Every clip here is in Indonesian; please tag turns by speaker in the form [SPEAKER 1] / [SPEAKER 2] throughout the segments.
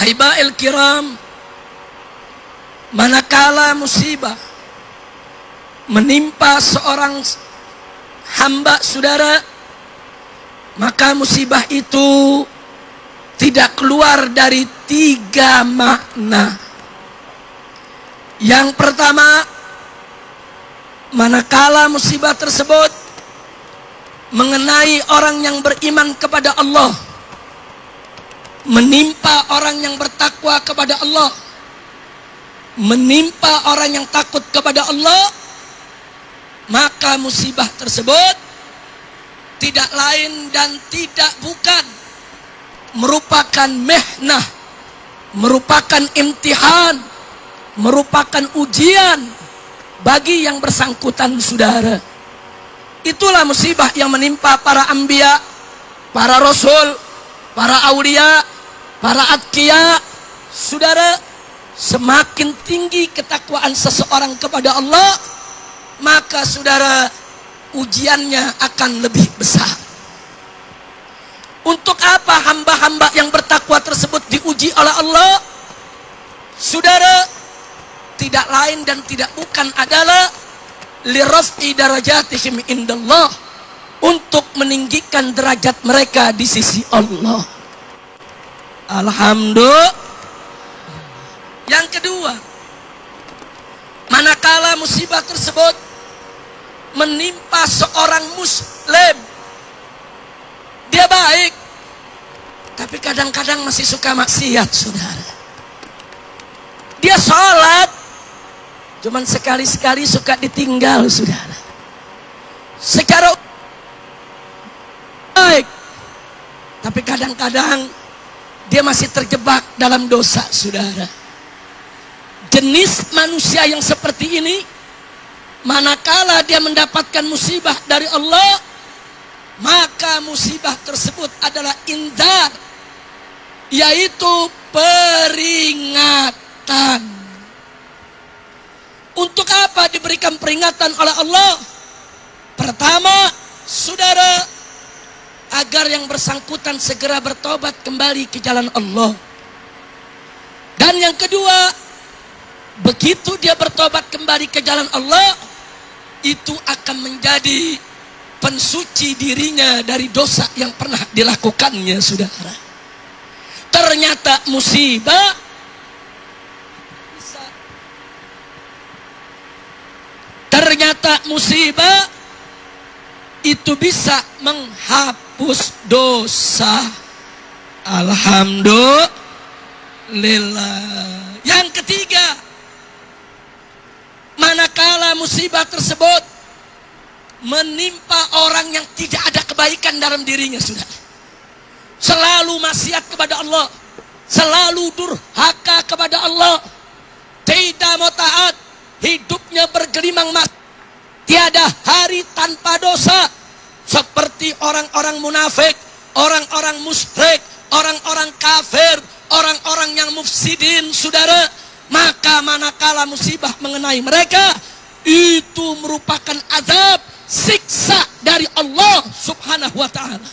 [SPEAKER 1] Haiba'il kiram, manakala musibah menimpa seorang hamba saudara, maka musibah itu tidak keluar dari 3 makna. Yang pertama, manakala musibah tersebut mengenai orang yang beriman kepada Allah, menimpa orang yang bertakwa kepada Allah, menimpa orang yang takut kepada Allah, maka musibah tersebut tidak lain dan tidak bukan merupakan mihnah, merupakan imtihan, merupakan ujian bagi yang bersangkutan saudara. Itulah musibah yang menimpa para anbiya, para rasul, para aulia, para atqiya. Saudara, semakin tinggi ketakwaan seseorang kepada Allah, maka saudara, ujiannya akan lebih besar. Untuk apa hamba-hamba yang bertakwa tersebut diuji oleh Allah? Saudara, tidak lain dan tidak bukan adalah liraf'i darajatihim indallah, untuk meninggikan derajat mereka di sisi Allah. Alhamdulillah. Yang kedua, manakala musibah tersebut menimpa seorang muslim, dia baik, tapi kadang-kadang masih suka maksiat saudara. Dia sholat, cuman sekali-sekali suka ditinggal saudara. Secara baik, tapi kadang-kadang dia masih terjebak dalam dosa saudara. Jenis manusia yang seperti ini, manakala dia mendapatkan musibah dari Allah, maka musibah tersebut adalah inzar, yaitu peringatan. Untuk apa diberikan peringatan oleh Allah? Pertama, saudara, agar yang bersangkutan segera bertobat kembali ke jalan Allah. Dan yang kedua, begitu dia bertobat kembali ke jalan Allah, itu akan menjadi pensuci dirinya dari dosa yang pernah dilakukannya saudara. Ternyata musibah itu bisa menghapus dosa. Alhamdulillah. Yang ketiga, manakala musibah tersebut menimpa orang yang tidak ada kebaikan dalam dirinya sudah, selalu maksiat kepada Allah, selalu durhaka kepada Allah, tidak mau taat, hidupnya bergelimang maksiat, tiada hari tanpa dosa, seperti orang-orang munafik, orang-orang musyrik, orang-orang kafir, orang-orang yang mufsidin saudara. Maka manakala musibah mengenai mereka, itu merupakan azab, siksa dari Allah subhanahu wa ta'ala.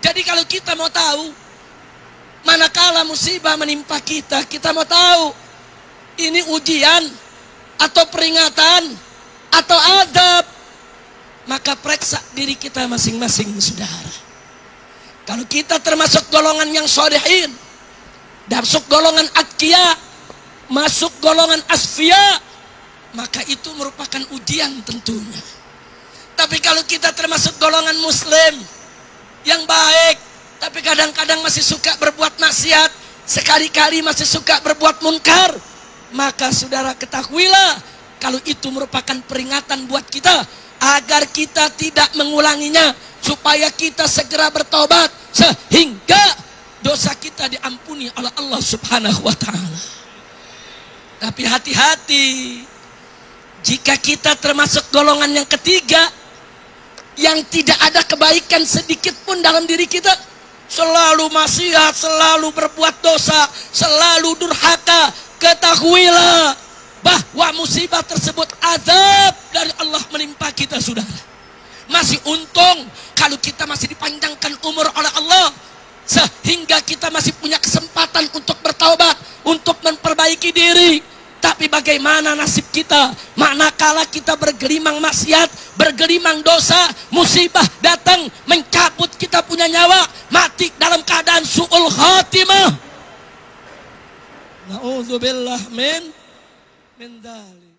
[SPEAKER 1] Jadi kalau kita mau tahu, manakala musibah menimpa kita, kita mau tahu ini ujian atau peringatan atau azab, maka periksa diri kita masing-masing saudara. Kalau kita termasuk golongan yang sholihin, masuk golongan atqiya, masuk golongan asfiya, maka itu merupakan ujian tentunya. Tapi kalau kita termasuk golongan muslim yang baik, tapi kadang-kadang masih suka berbuat maksiat, sekali-kali masih suka berbuat munkar, maka saudara ketahuilah, kalau itu merupakan peringatan buat kita, agar kita tidak mengulanginya, supaya kita segera bertobat, sehingga dosa kita diampuni oleh Allah subhanahu wa ta'ala. Tapi hati-hati, jika kita termasuk golongan yang ketiga, yang tidak ada kebaikan sedikit pun dalam diri kita, selalu maksiat, selalu berbuat dosa, selalu durhaka, ketahuilah bahwa musibah tersebut azab dari Allah menimpa kita saudara. Masih untung kalau kita masih dipanjangkan umur oleh Allah, sehingga sehingga kita masih punya kesempatan untuk bertaubat, untuk memperbaiki diri. Tapi bagaimana nasib kita manakala kita bergelimang maksiat, bergelimang dosa, musibah datang mencabut kita punya nyawa, mati dalam keadaan su'ul khatimah. Na'udzubillah min dzalik.